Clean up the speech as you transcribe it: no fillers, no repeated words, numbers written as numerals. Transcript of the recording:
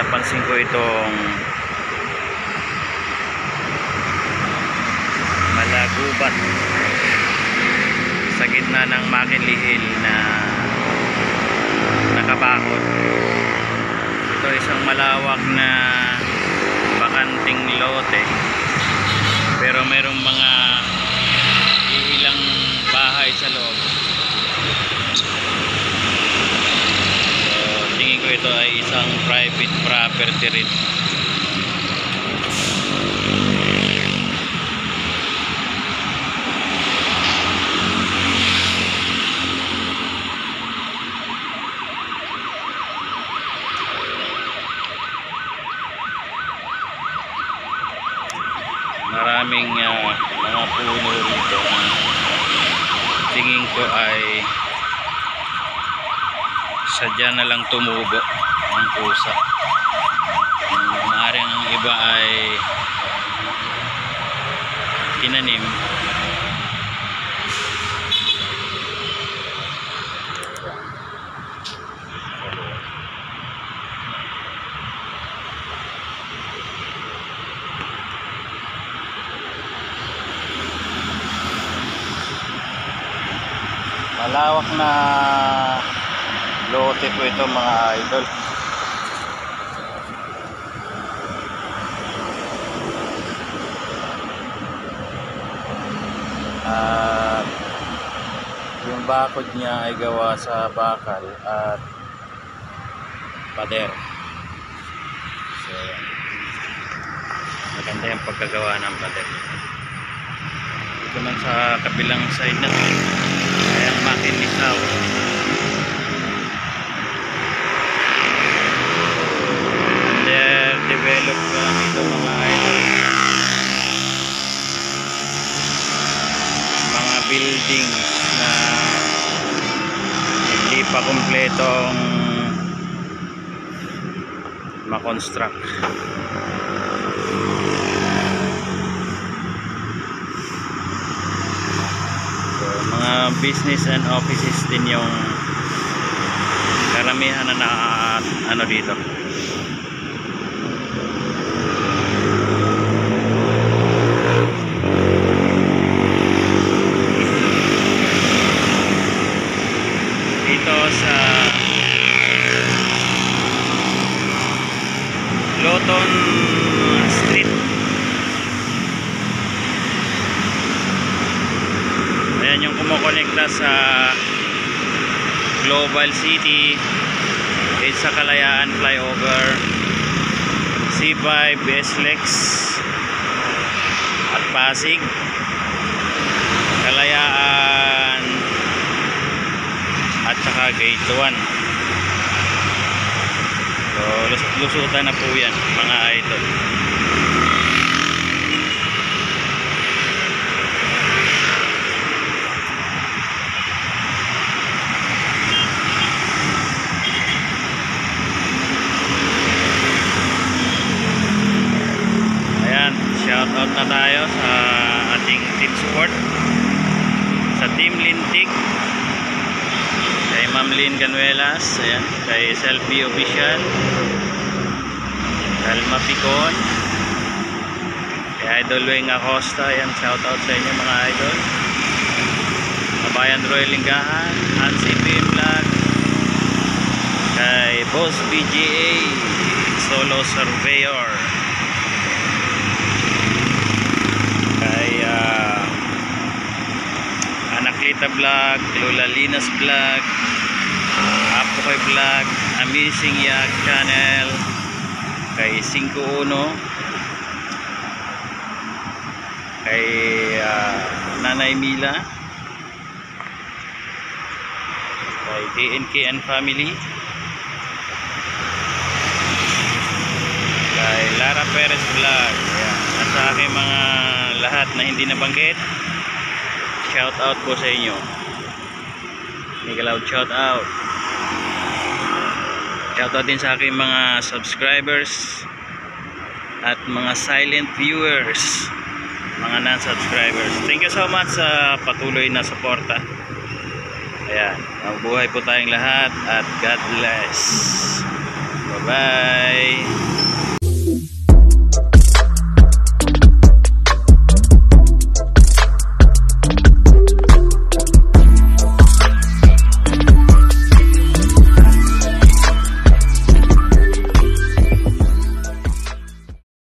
napansin ko itong Malagubat sa gitna ng McKinley Hill na nakabakod. Ito isang malawak na bakanting lote, pero merong mga ilang bahay sa loob. So tingin ko ito ay isang private property rin. Maraming mga puno dito na tingin ko ay sadya na lang tumubo ang pusa. Maaaring ang iba ay tinanim. Malawak na lote po ito mga idol. At yung bakod niya ay gawa sa bakal at pader. So maganda yung pagkagawa ng pader. Ito man sa kabilang side na ayan, McKinley South. Develop ito mga idol. Mga buildings na hindi pa kumpletong makonstruct. Mga business and offices din yung karamihan na ano dito. Dito sa Loton Street. Ayan yung kumukonekta sa Global City, sa Kalayaan Flyover, C5, SLEX at Pasig, Kalayaan at saka Gate 1. So lusutan na po yan mga idol. Shout out na tayo sa ating team support, sa Team Lintik, kay Ma'am Lynn Canuelas, ayan, kay Selfie Official, Alma Picon, kay Idol Weng Acosta. Ayan, shout out sa inyo mga idol. Kabayan Roy Linggahan, Hansi PM Vlog, kay Boss BGA Solo Surveyor, kay Anaklita Vlog, Lola Linas Vlog, Apokoy Vlog, Amazing Yak Channel, kay 51, kay Nanay Mila, kay DNK and Family, kay Lara Perez Vlog. Ayan. At sa aking mga lahat na hindi nabanggit, shout out po sa inyo. Mega loud shout out. Shout out din sa aking mga subscribers at mga silent viewers, mga non-subscribers. Thank you so much sa patuloy na suporta. Ayan, mabuhay po tayong lahat at God bless. So, Bye-bye.